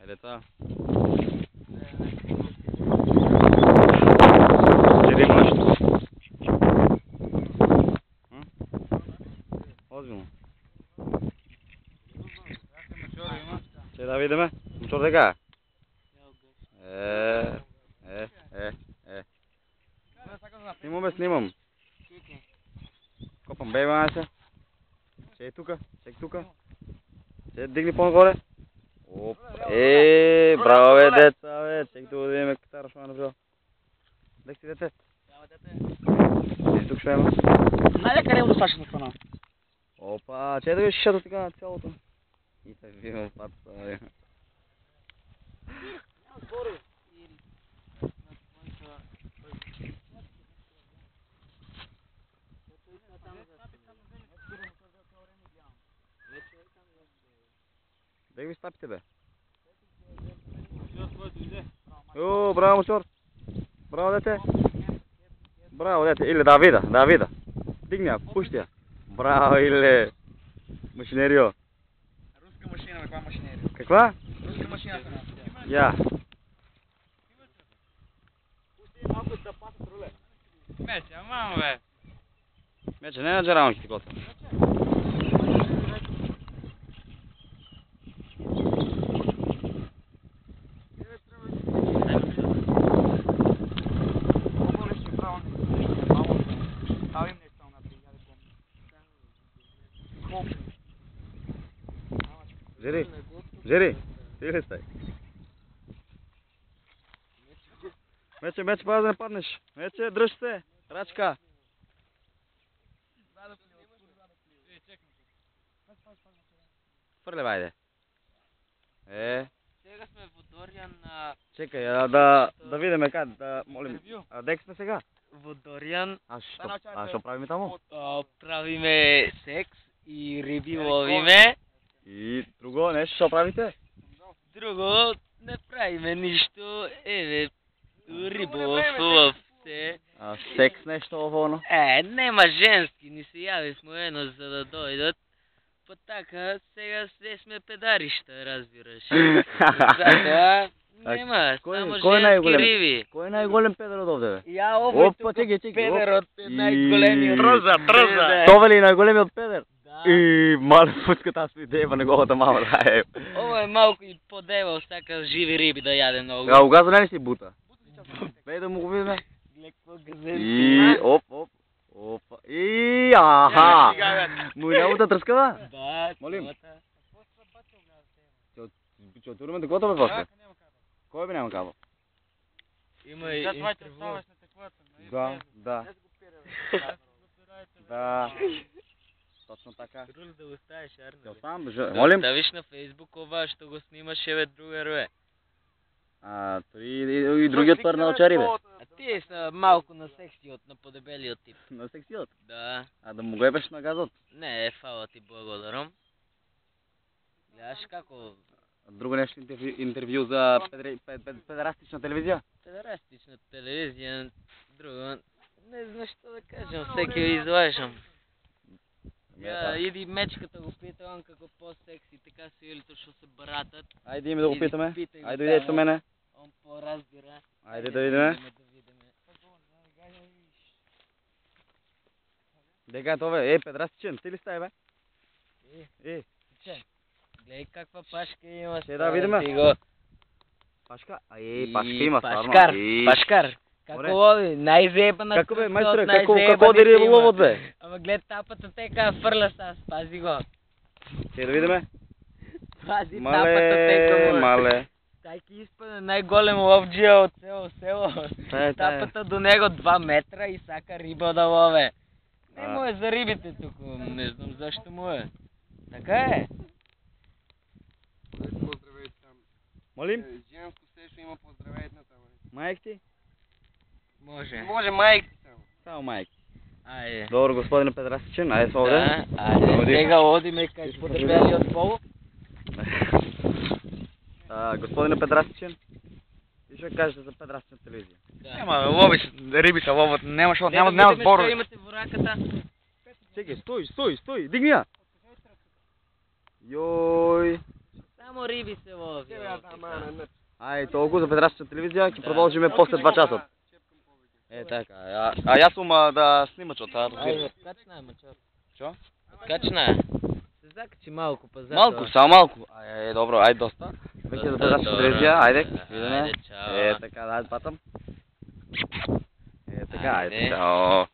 Деца. Жери има нещо. Озбилно. Че да видиме. Мотор дека Снимам. Копам бейба на се. Че е тука. Че дигни по-нагоре. Оп. Браво бе, деца бе. Чек да видиме катара шо е направил. Дек си дете. Ти тук шо има? Найде къде му достатъчно храна. Опа, че да ви шишато така на цялото. И се вима пата, бе. Дай ви стапите, бе. О, браво, мотор. Браво, дете. Браво, дете. Или Давида. Дигни я, пушти я. Браво, или... Машинерио. Руска машина, каква машинерия? Каква? Руска машина съм. Я. Пусти малко да пасат руле. Мече, мамо бе. Мече, не на джаранки ти кота. Жери, ти ли стай? Мече, паза да не паднеш. Мече, дръж се. Рачка. Фърля, байде. Сега сме в Водорян на... Чекай, да видиме как, да молим. Дек сме сега? Водорян. А що правиме тамо? Правиме секс и риби ловиме. И друго нещо, що правите? Друго не правиме нищо. Риболов се. Секс нещо овоно? Нема женски, ни се яви смоено за да дойдат. Па така, сега все сме педарища, разбираш. Затова нема, само женски риби. Кой е най-голем педер от овде, бе? Я овой тук педер от най-големият. Тръза. Това ли е най-големият педер? И мале пускат аз ми дева неговата мама, да е. Ова е малко и подевал, сака живи риби да яде много. Огаза не ли си бута? Бей да му го видиме. И оп. Опа. И аха. Му и неговата тръскава? Да, молим. Че отураме да готове после? Кой бе няма каба? Има и интервю. Да. Точно така. Трудно да го ставиш, Арно. Сам, молим. Да виж на Фейсбук ова, що го снимаше, бе, другар, бе. И другият пар на очари, бе. А ти са малко на сексиот, на подебелиот тип. На сексиот? Да. Да му го ебеш на газот? Не, фала ти благодарам. Гледаш како... Друго нещо интервю за педерастична телевизия? Педерастична телевизия, друго... Не знаеш що да кажем, всеки излажам. Иди мечката го пита, он како по-секси, така си или що се братат. Айде име да го питаме. Айде дойдеш до мене. Он по-разбира. Айде да видиме. Дека е това, бе? Педерастичен, ти ли стай, бе? Гледай каква пашка има. Ще да видиме. Пашка? Пашка има, стvarno. Пашкар. Како лови? Най-зебана. Како бе, майсторе, како оди риболовот, бе? Ама глед тапата тека фърля са, спази го. Ще да видиме. Спази тапата тека му. Мале. Тайки изпада най-голем ловджия от село село. Тапата до него 2 метра и сака риба да лове. Не му е за рибите тук, не знам защо му е. Така е. Поздравейте там. Молим? Женско също има поздравейте на там. Майк ти? Може майк. Само майк. Айде. Добро, господине Педерастичен, айде свободен. Да, айде. Сега одиме кај подебелиот пол. Господине Педерастичен, и ще кажете за педерастична телевизия? Нема, лови риби се ловат, няма сбор. Що имате в раката? Чекай, стой, дигни я! Йой! Само риби се лови. Ај, толку за Федерацијата телевизија, ќе продолжиме после 2 часот. Така, а јас сум да снимачот, Ајде, качна е, мачор. Чо? Качна е. Се закачи малку, па затоа. Малку, само малку. Добро, ајде доста. Веќе за Федерацијата добро. телевизија, ајде, видиме. Ајде, чао. Така, ајде патам. Така, Ајде. ајде, чао.